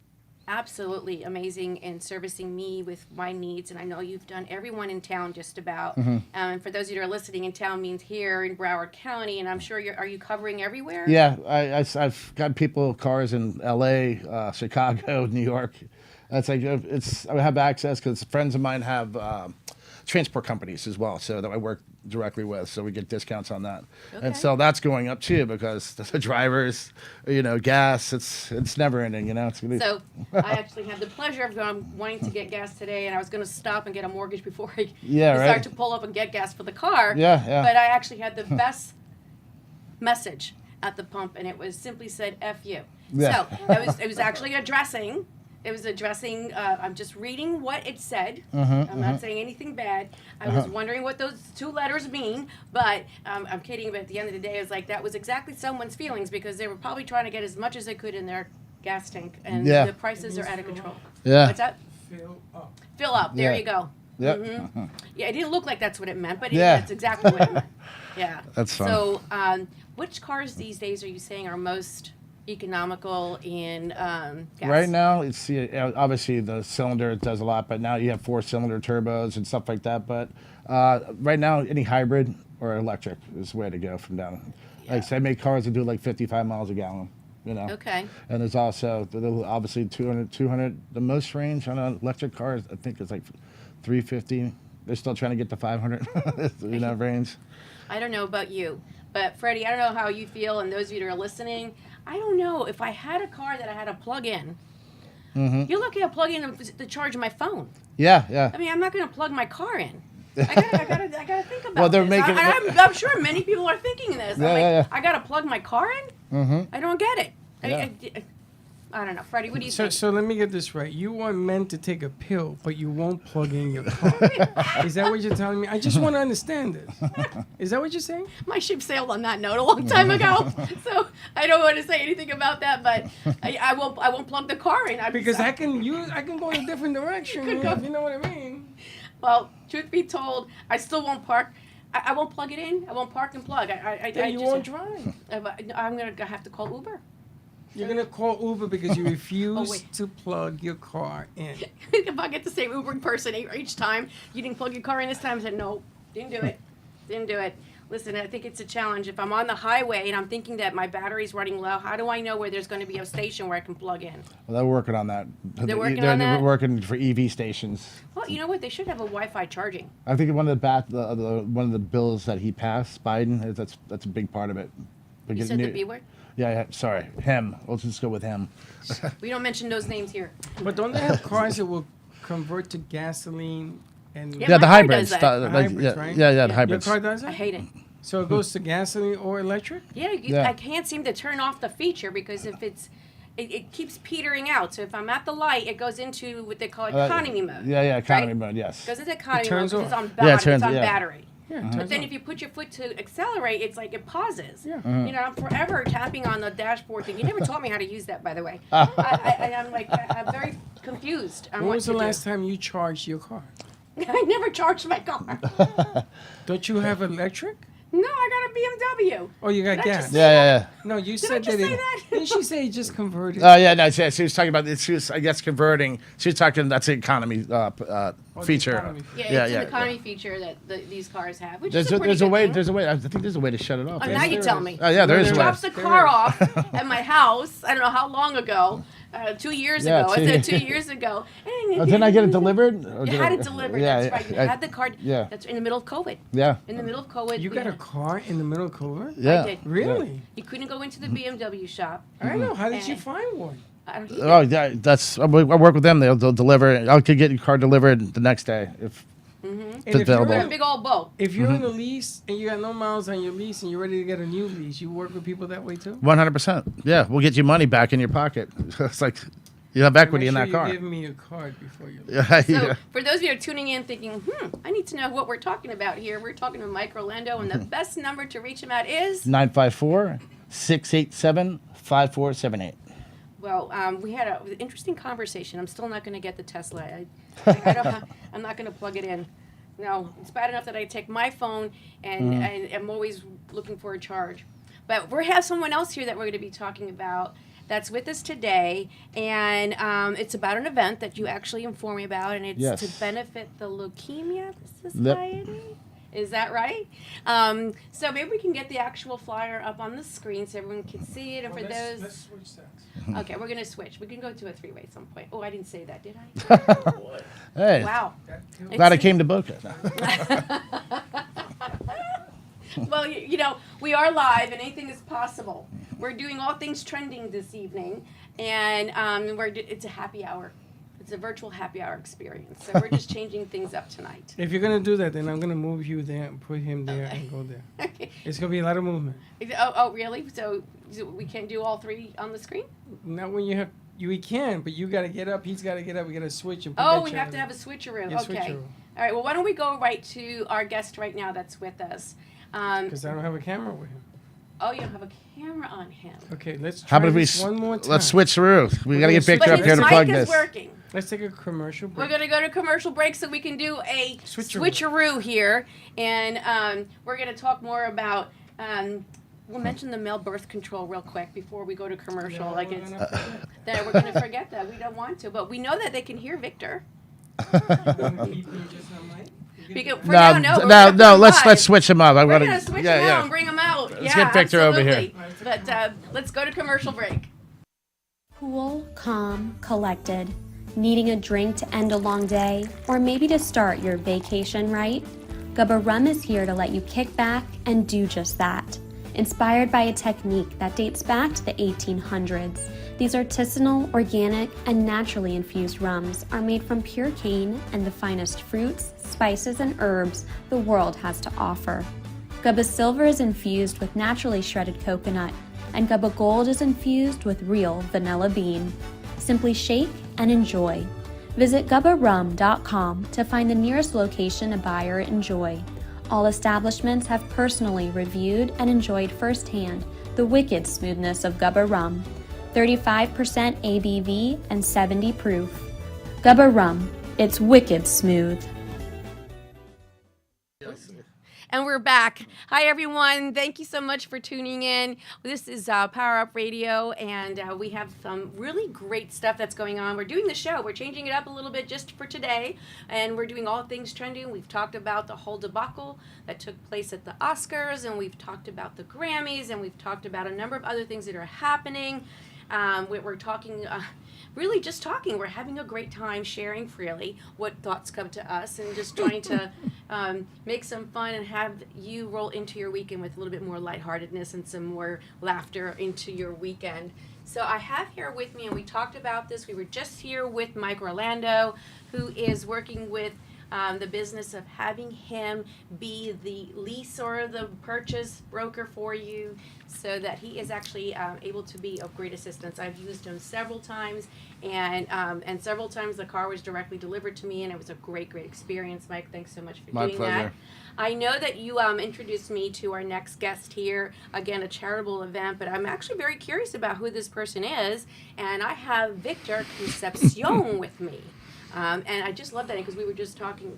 absolutely amazing in servicing me with my needs, and I know you've done everyone in town just about. And for those of you who are listening, in town means here in Broward County, and I'm sure are you covering everywhere? Yeah, I've got cars in L.A., Chicago, New York. That's like I have access because friends of mine have transport companies as well, so that I work directly with, so we get discounts on that. Okay. And so that's going up too because the drivers, gas, it's never ending, It's gonna be, So I actually had the pleasure of wanting to get gas today, and I was going to stop and get a mortgage before I decided to pull up and get gas for the car. Yeah. But I actually had the best message at the pump, and it was simply said "F you." Yeah. So it was actually addressing. It was addressing. I'm just reading what it said. I'm not saying anything bad. I was wondering what those two letters mean, but I'm kidding. But at the end of the day, it was like that was exactly someone's feelings because they were probably trying to get as much as they could in their gas tank, and the prices are out of control. Yeah. What's that? Fill up. Fill up. There Yeah. you go. Yep. Yeah, it didn't look like that's what it meant, but Yeah. that's exactly what it meant. Yeah. That's fun. So, which cars these days are you saying are most economical in gas? Right now, it's obviously the cylinder does a lot, but now you have 4-cylinder turbos and stuff like that. But right now, any hybrid or electric is the way to go from down. Like I said, I make cars that do like 55 miles a gallon. Okay. And there's also obviously 200. The most range on an electric car, I think, is like 350. They're still trying to get to 500. Range. I don't know about you, but Freddie, I don't know how you feel, and those of you that are listening, I don't know if I had a car that I had a plug in. You're lucky I plug in the charge of my phone. Yeah. I mean, I'm not going to plug my car in. I gotta think about Well, they're this. making- I'm sure many people are thinking this. Yeah. I gotta plug my car in. I don't get it. Yeah. I don't know, Freddie. What do you So, think? so let me get this right. You want men to take a pill, but you won't plug in your car. Is that what you're telling me? I just want to understand this. Is that what you're saying? My ship sailed on that note a long time ago, so I don't want to say anything about that. But I won't plug the car in. Because I can go in a different direction. You could go. If you know what I mean. Well, truth be told, I still won't park. I won't plug it in. I won't park and plug. Then you won't drive. I'm gonna have to call Uber. You're gonna call Uber because you refuse wait. to plug your car in. If I get the same Uber person each time, you didn't plug your car in this time. I said, no, didn't do it. Listen, I think it's a challenge. If I'm on the highway and I'm thinking that my battery's running low, how do I know where there's going to be a station where I can plug in? Well, they're working on that. They're working on that? They're working for EV stations. Well, you know what? They should have a Wi-Fi charging. I think one of one of the bills that he passed, Biden, that's a big part of it. You said the B word? Yeah, sorry, him. Let's just go with him. We don't mention those names here. But don't they have cars that will convert to gasoline and Yeah, Yeah, my the car hybrids. does that. The hybrids, right? Yeah, the your hybrids. car does it? I hate it. So it goes to gasoline or electric? Yeah, Yeah. I can't seem to turn off the feature because if it keeps petering out. So if I'm at the light, it goes into what they call economy mode. Yeah, economy right? mode. Yes. It goes into economy mode turns because it's off. on, Yeah, it's on yeah. battery. Yeah. But then if you put your foot to accelerate, it's like it pauses. Yeah. You know, I'm forever tapping on the dashboard thing. You never taught me how to use that, by the way. I'm like, I'm very confused on When what was to the do. last time you charged your car? I never charged my car. Don't you have electric? No, I got a BMW. Oh, you got Did I gas. just Yeah. No, you I said just that. say that? Didn't she say it just converted? Yeah, no, she was talking about. She was, I guess, converting. She was talking. That's the economy the feature. economy feature. Yeah, it's an economy feature that these cars have, which There's is a pretty there's a good way. thing. There's a way. I think there's a way to shut it off. Oh, isn't now there? you tell me. Oh yeah, there is a way. Drops the car off at my house. I don't know how long ago. 2 years Yeah, ago. I 2 said 2 years ago. Oh, didn't I get it delivered? Or You did had I- it delivered. Yeah, That's right. You had the card. Yeah. That's in the middle of COVID. Yeah. In the middle of COVID. You we got a had- car in the middle of COVID? Yeah. I did. Really? You couldn't go into the BMW shop. I don't know. How did you And- find one? I don't Oh yeah, that's. I work with them. They'll deliver. I could get your car delivered the next day if And it's if you're, available. We're a big old boat. if you're in a lease and you got no miles on your lease and you're ready to get a new lease, you work with people that way too? 100%. Yeah, we'll get you money back in your pocket. It's like you have equity Make in sure that car. You give me a card before you leave. Yeah, So, yeah. for those of you who are tuning in thinking, I need to know what we're talking about here. We're talking to Mike Orlando, and the best number to reach him at is? 954-687-5478. Well, we had an interesting conversation. I'm still not going to get the Tesla. I'm not going to plug it in. No, it's bad enough that I take my phone and I'm always looking for a charge. But we have someone else here that we're going to be talking about that's with us today, and it's about an event that you actually informed me about, and it's Yes. to benefit the Leukemia Society. Is that right? So maybe we can get the actual flyer up on the screen so everyone can see it. And for those, Let's switch sides. okay, we're gonna switch. We can go to a three-way at some point. Oh, I didn't say that, did I? Hey, Wow. glad I came to Boca. Well, you know, we are live and anything is possible. We're doing all things trending this evening, and it's a happy hour. It's a virtual happy hour experience. So we're just changing things up tonight. If you're going to do that, then I'm going to move you there and put him there and go there. Okay. It's going to be a lot of movement. Oh, really? So we can't do all three on the screen? Not when you have... We can, but you got to get up. He's got to get up. We got to switch and put Oh, that we chair have to there. have a switcheroo. Yeah, Okay. switcheroo. All right. Well, why don't we go right to our guest right now that's with us? Because I don't have a camera with him. Oh, you don't have a camera on him. Okay, let's How try about we this one more time. let's switch through. We got to get switch Victor But up his here to mic plug is this. working. Let's take a commercial break. We're going to go to commercial break so we can do a Switcheroo. switcheroo here. And we're going to talk more about, we'll mention the male birth control real quick before we go to commercial. No, Like we're it's gonna forget. that we're going to forget that. We don't want to. But we know that they can hear Victor. You're gonna keep me just on mic? You We can can, do for No, now, no. we're no, gonna no. put Let's him live. switch him up. I'm We're gonna. going to switch yeah, him yeah. out and bring him out. Let's get Victor over here. Absolutely. But let's go to commercial break. Cool, calm, collected. Needing a drink to end a long day, or maybe to start your vacation right? Gubba Rum is here to let you kick back and do just that. inspired by a technique that dates back to the 1800s. These artisanal, organic, and naturally infused rums are made from pure cane and the finest fruits, spices, and herbs the world has to offer. Gubba Silver is infused with naturally shredded coconut, and Gubba Gold is infused with real vanilla bean. Simply shake and enjoy. Visit gubbarum.com to find the nearest location to buy or enjoy. All establishments have personally reviewed and enjoyed firsthand the wicked smoothness of Gubba Rum. 35% ABV and 70 proof. Gubba Rum, it's wicked smooth. And we're back. Hi, everyone. Thank you so much for tuning in. This is Power Up Radio, and we have some really great stuff that's going on. We're doing the show. We're changing it up a little bit just for today, and we're doing all things trending. We've talked about the whole debacle that took place at the Oscars, and we've talked about the Grammys, and we've talked about a number of other things that are happening. We're talking... really just talking. We're having a great time sharing freely what thoughts come to us and just trying to make some fun and have you roll into your weekend with a little bit more lightheartedness and some more laughter into your weekend. So I have here with me, and we talked about this, we were just here with Mike Orlando, who is working with the business of having him be the lease or the purchase broker for you so that he is actually able to be of great assistance. I've used him several times, and several times the car was directly delivered to me, and it was a great experience. Mike, thanks so much for doing that. I know that you introduced me to our next guest here, again, a charitable event, but I'm actually very curious about who this person is, and I have Victor Concepcion with me. And I just love that because we were just talking,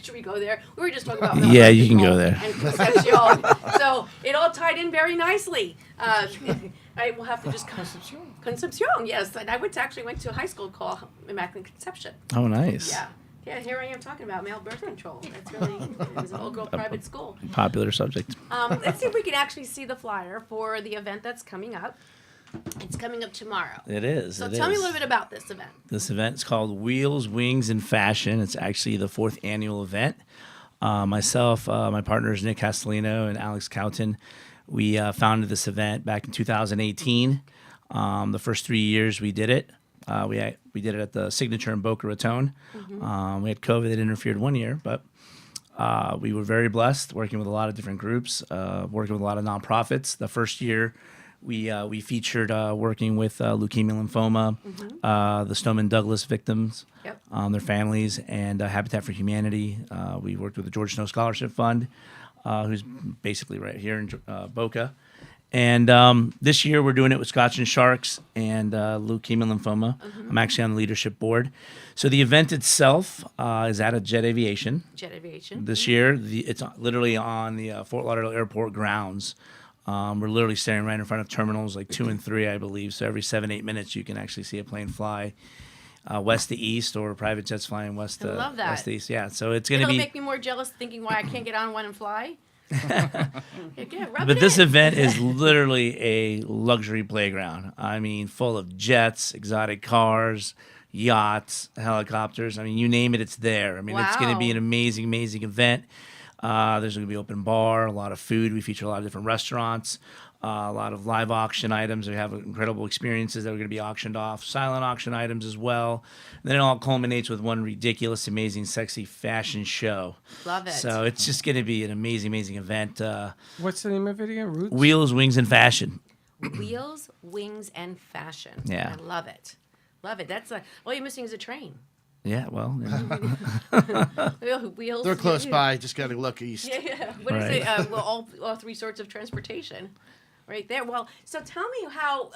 should we go there? We were just talking about yeah, you can go there. And Concepcion. So it all tied in very nicely. I will have to just Concepcion, yes. And I actually went to a high school called Immaculate Conception. Oh, nice. Yeah. Yeah, here I am talking about male birth control. That's really, it was an all-girl private school. Popular subject. Let's see if we can actually see the flyer for the event that's coming up. It's coming up tomorrow. It is. So tell me a little bit about this event. This event is called Wheels, Wings, and Fashion. It's actually the 4th annual event. Myself, my partners Nick Castellino and Alex Cowton, we founded this event back in 2018. The first 3 years we did it. We did it at the Signature in Boca Raton. Mm-hmm. We had COVID that interfered 1 year, but we were very blessed working with a lot of different groups, working with a lot of nonprofits. The first year, we featured working with leukemia, lymphoma, mm-hmm. The Stoneman Douglas victims, yep. Their families, and Habitat for Humanity. We worked with the George Snow Scholarship Fund, who's basically right here in Boca. And this year we're doing it with Scots and Sharks and leukemia, lymphoma. Mm-hmm. I'm actually on the leadership board. So the event itself is at a Jet Aviation. Jet Aviation. This year, it's literally on the Fort Lauderdale Airport grounds. We're literally staring right in front of terminals like 2 and 3, I believe. So every 7-8 minutes, you can actually see a plane fly west to east, or private jets flying west to west to east. Yeah, so it's going to be. It'll make me more jealous thinking why I can't get on one and fly. But this event is literally a luxury playground. I mean, full of jets, exotic cars, yachts, helicopters. I mean, you name it, it's there. I mean, It's going to be an amazing, amazing event. There's going to be open bar, a lot of food. We feature a lot of different restaurants, a lot of live auction items. We have incredible experiences that are going to be auctioned off, silent auction items as well. And then it all culminates with one ridiculous, amazing, sexy fashion show. Love it. So it's just going to be an amazing, amazing event. What's the name of it again? Roots? Wheels, Wings, and Fashion. Wheels, Wings, and Fashion. Yeah. I love it. Love it. That's all you're missing is a train. Yeah, well. Yeah. Wheels. They're close by. Just got to look east. Yeah. What is it? Well, all 3 sorts of transportation, right there. Well, so tell me how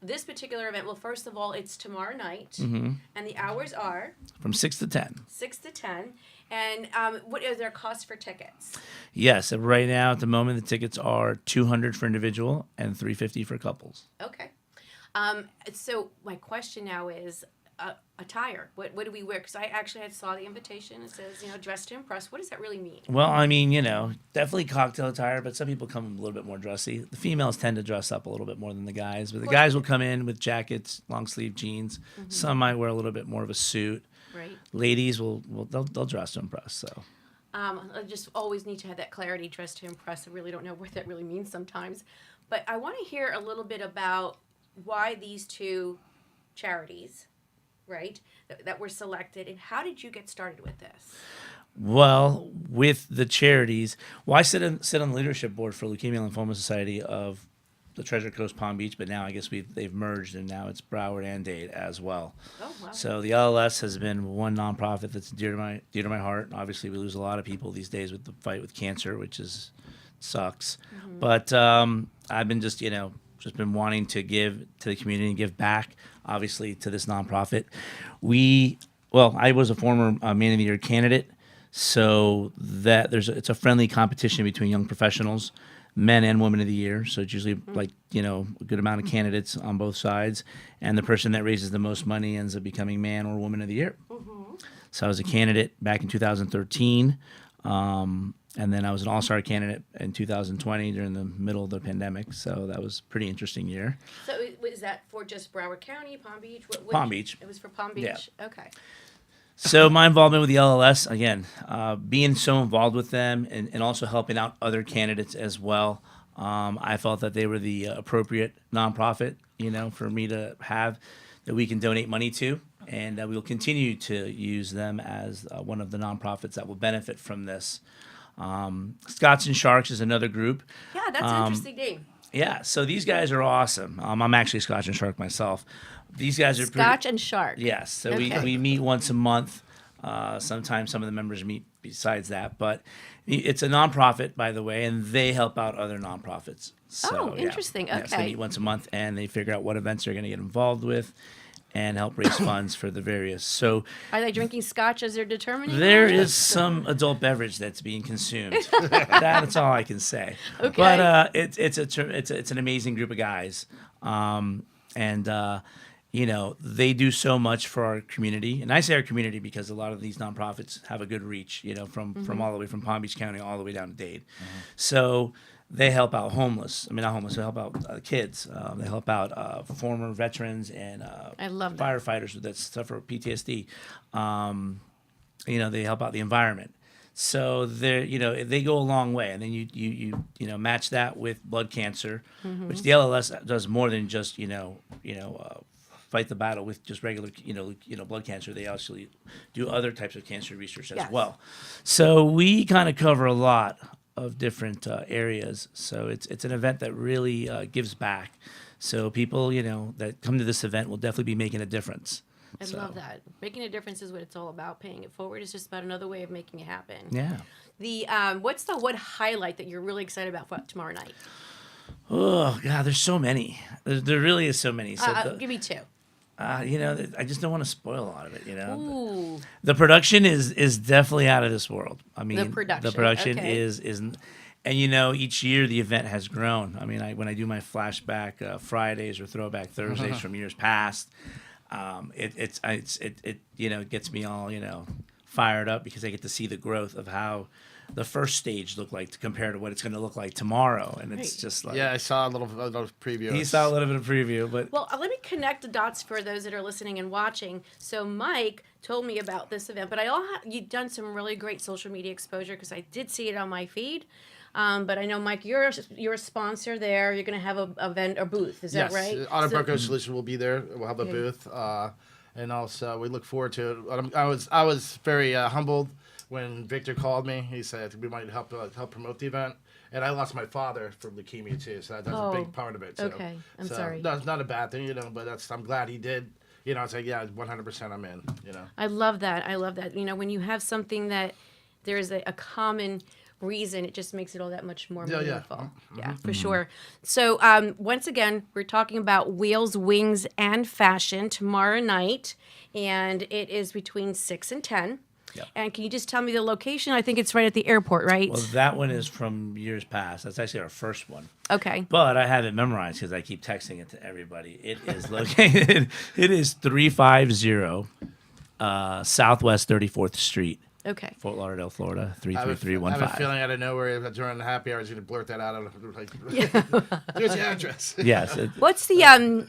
this particular event. Well, first of all, it's tomorrow night, mm-hmm. and the hours are from 6 to 10. 6 to 10. And what are their costs for tickets? Yes, so right now at the moment the tickets are $200 for individual and $350 for couples. Okay. So my question now is. Attire. What do we wear? Because I actually saw the invitation. It says, dress to impress. What does that really mean? Well, I mean, definitely cocktail attire, but some people come a little bit more dressy. The females tend to dress up a little bit more than the guys, but the guys will come in with jackets, long sleeve jeans. Mm-hmm. Some might wear a little bit more of a suit. Right. Ladies they'll dress to impress. So. I just always need to have that clarity, dress to impress. I really don't know what that really means sometimes. But I want to hear a little bit about why these two charities, right, that were selected, and how did you get started with this? Well, with the charities, I sit on the leadership board for Leukemia and Lymphoma Society of the Treasure Coast Palm Beach, but now I guess they've merged, and now it's Broward and Dade as well. Oh, wow. So the LLS has been one nonprofit that's dear to my heart. Obviously, we lose a lot of people these days with the fight with cancer, which sucks. Mm-hmm. But I've been just been wanting to give to the community and give back, obviously, to this nonprofit. I was a former Man of the Year candidate, so that it's a friendly competition between young professionals, men and women of the year. So it's usually a good amount of candidates on both sides, and the person that raises the most money ends up becoming man or woman of the year. Mm-hmm. So I was a candidate back in 2013, and then I was an all-star candidate in 2020 during the middle of the pandemic. So that was a pretty interesting year. So was that for just Broward County, Palm Beach? Palm Beach. It was for Palm Beach? Yeah. Okay. So my involvement with the LLS, again, being so involved with them and also helping out other candidates as well, I felt that they were the appropriate nonprofit, for me to have that we can donate money to. And we will continue to use them as one of the nonprofits that will benefit from this. Scots and Sharks is another group. Yeah, that's an interesting name. Yeah, so these guys are awesome. I'm actually a Scotch and Shark myself. These guys are Scotch and Shark. Yes, so Okay. we meet once a month. Sometimes some of the members meet besides that, but it's a nonprofit, by the way, and they help out other nonprofits. So, interesting. Yeah, Okay. so they meet once a month, and they figure out what events they're going to get involved with and help raise funds for the various. So Are they drinking scotch as they're determining? there is some adult beverage that's being consumed. That's all I can say. Okay. But it's an amazing group of guys, they do so much for our community. And I say our community because a lot of these nonprofits have a good reach, from all the way from Palm Beach County all the way down to Dade. Mm-hmm. So they help out not homeless, they help out kids. They help out former veterans and I love that. firefighters that suffer PTSD. They help out the environment. So they go a long way, and then you match that with blood cancer, mm-hmm. which the LLS does more than just fight the battle with just regular blood cancer. They actually do other types of cancer research as well. So we kind of cover a lot of different areas. So it's an event that really gives back. So people that come to this event will definitely be making a difference. I love that. Making a difference is what it's all about. Paying it forward is just about another way of making it happen. Yeah. The what's the one highlight that you're really excited about for tomorrow night? Oh God, there's so many. There really is so many. So give me two. I just don't want to spoil a lot of it. Ooh. The production is definitely out of this world. I mean, The production, okay. is, and each year the event has grown. I mean, when I do my flashback Fridays or throwback Thursdays from years past. It gets me all fired up because I get to see the growth of how the first stage looked like compared to what it's going to look like tomorrow, and it's just like I saw a little preview. He saw a little bit of preview, but let me connect the dots for those that are listening and watching. So Mike told me about this event, but you've done some really great social media exposure because I did see it on my feed. But I know, Mike, you're a sponsor there. You're going to have a booth. Is that right? Yes, Auto Broco Solution will be there. We'll have a booth, and also we look forward to it. I was very humbled when Victor called me. He said we might help promote the event. And I lost my father from leukemia too, so that's a big part of it. So, okay, I'm sorry. No, it's not a bad thing, but I'm glad he did. It's like 100% I'm in. I love that. When you have something that there's a common reason, it just makes it all that much more meaningful. Yeah, for sure. So once again, we're talking about Wheels, Wings, and Fashion tomorrow night, and it is between 6 and 10. Yep. And can you just tell me the location? I think it's right at the airport, right? Well, that one is from years past. That's actually our first one. Okay. But I have it memorized because I keep texting it to everybody. It is located, it is 350 Southwest 34th Street Okay. Fort Lauderdale, Florida, I have a 33315. feeling out of nowhere during the happy hour he's going to blurt that out. Like, here's the address. Yes. What's the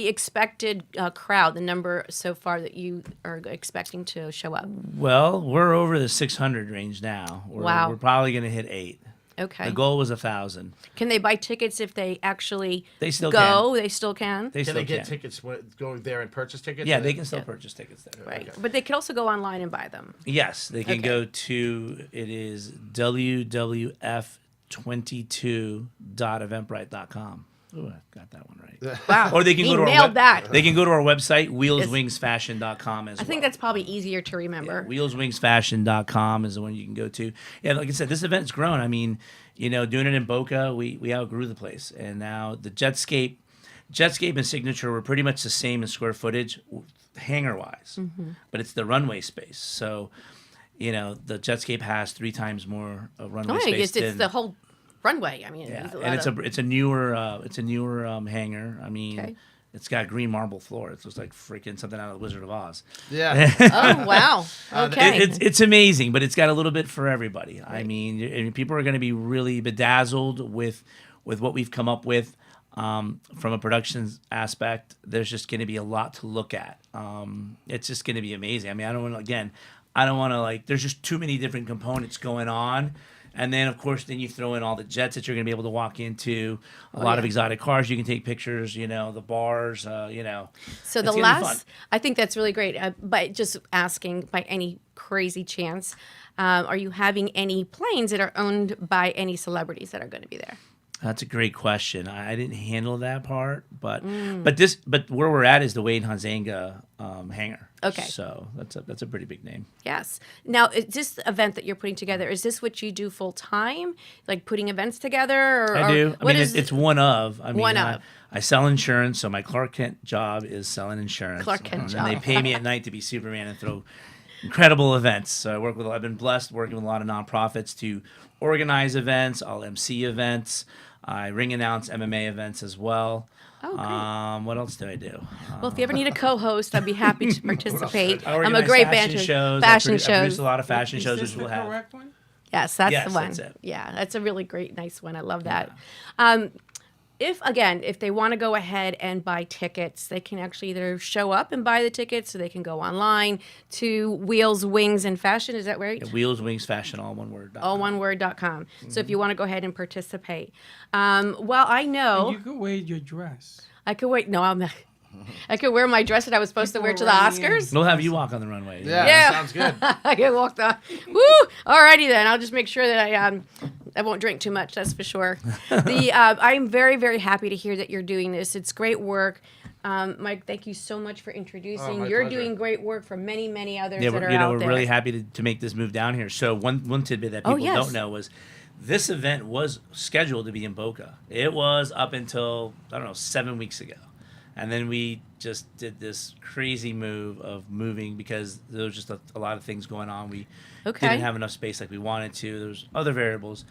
expected crowd, the number so far that you are expecting to show up? Well, we're over the 600 range now. Wow. We're probably going to hit 8. Okay. The goal was 1,000. Can they buy tickets if they actually They still go? They still can? They Can still they get can. tickets, go there and purchase tickets? Yeah, Or they can still purchase tickets there. Right. But they can also go online and buy them. Yes, they can Okay. go to, it is wwf22.eventbrite.com. Ooh, I got that one right. Wow. Or they can He go to nailed that. They can go to our website, wheelswingsfashion.com as well. I think that's probably easier to remember. Wheelswingsfashion.com is the one you can go to. Yeah, like I said, this event's grown. I mean, doing it in Boca, we outgrew the place. And now the Jetscape and Signature were pretty much the same in square footage, hangar-wise. But it's the runway space. So, the Jetscape has 3 times more runway space it's than... the whole runway. I mean, Yeah, there's a and lot of- it's a newer hangar. I mean, Okay. it's got green marble floor. It looks like freaking something out of the Wizard of Oz. Yeah. Oh wow. Okay. It's amazing, but it's got a little bit for everybody. I mean, people are going to be really bedazzled with what we've come up with from a production aspect. There's just going to be a lot to look at. It's just going to be amazing. I mean, I don't want to there's just too many different components going on. And then, of course, you throw in all the jets that you're going to be able to walk into, a lot of exotic cars you can take pictures, the bars, So It's the gonna be fun. last, I think that's really great. But just asking, by any crazy chance, are you having any planes that are owned by any celebrities that are going to be there? That's a great question. I didn't handle that part, but where we're at is the Wade Hunzanga hangar. Okay. So that's a pretty big name. Yes. Now, is this event that you're putting together, is this what you do full time? Like putting events together? Or, I do. What It's one of. I mean, One of. I sell insurance, so my Clark Kent job is selling insurance. Clark Kent and job. they pay me at night to be Superman and throw incredible events. So I've been blessed working with a lot of nonprofits to organize events. I'll MC events. I ring announce MMA events as well. Oh, great. What else do I do? Well, if you ever need a co-host, I'd be happy to participate. I I'm a organize great fashion banter. shows. Fashion I produce shows. a lot of fashion shows, Is this which we'll the have. correct one? Yes, that's Yes, the one. that's it. Yeah, that's a really great, nice one. I love that. If they want to go ahead and buy tickets, they can actually either show up and buy the tickets, or they can go online to Wheels, Wings, and Fashion. Is that right? Wheels, Wings, Fashion, all one word. All one word.com. So if you want to go ahead and participate. Well, I know You could wear your dress. I could wait. No, I could wear my dress that I was supposed to wear to the People are running Oscars. We'll have you walk on the runway. Yeah, sounds good. I can walk the. Woo! Alrighty then. I'll just make sure that I won't drink too much. That's for sure. I'm very, very happy to hear that you're doing this. It's great work. Mike, thank you so much for introducing. my You're pleasure. doing great work for many, many others Yeah, that are we're out there. really happy to make this move down here. So one tidbit that people yes. don't know was this event was scheduled to be in Boca. It was up until 7 weeks ago, and then we just did this crazy move of moving because there was just a lot of things going on. We didn't have enough space like we wanted to. There was other variables,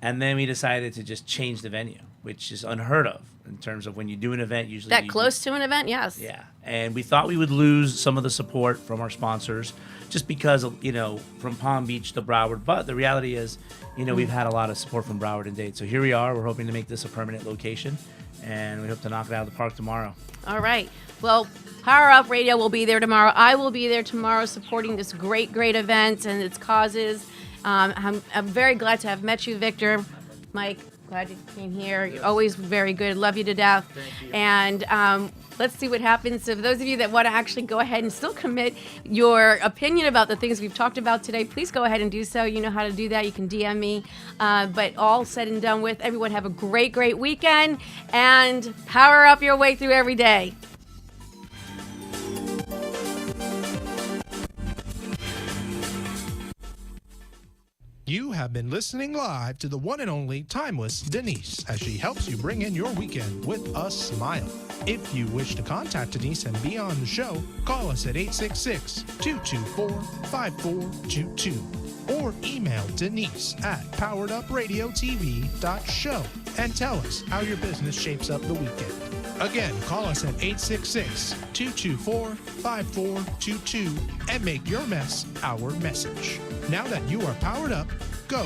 and then we decided to just change the venue, which is unheard of in terms of when you do an event. Usually That you- close to an event, yes. Yeah, and we thought we would lose some of the support from our sponsors just because of, from Palm Beach to Broward. But the reality is, we've had a lot of support from Broward and Dade. So here we are. We're hoping to make this a permanent location, and we hope to knock it out of the park tomorrow. All right. Well, Power Up Radio will be there tomorrow. I will be there tomorrow supporting this great, great event and its causes. I'm very glad to have met you, Victor. Mike, glad you came here. You're always very good. Love you to death. Thank you. And let's see what happens. So for those of you that want to actually go ahead and still commit your opinion about the things we've talked about today, please go ahead and do so. You know how to do that. You can DM me. But all said and done with, everyone have a great, great weekend and power up your way through every day. You have been listening live to the one and only timeless Denise as she helps you bring in your weekend with a smile. If you wish to contact Denise and be on the show, call us at 866-224-5422 or email Denise at poweredupradiotv.show and tell us how your business shapes up the weekend. Again, call us at 866-224-5422 and make your mess our message. Now that you are powered up, go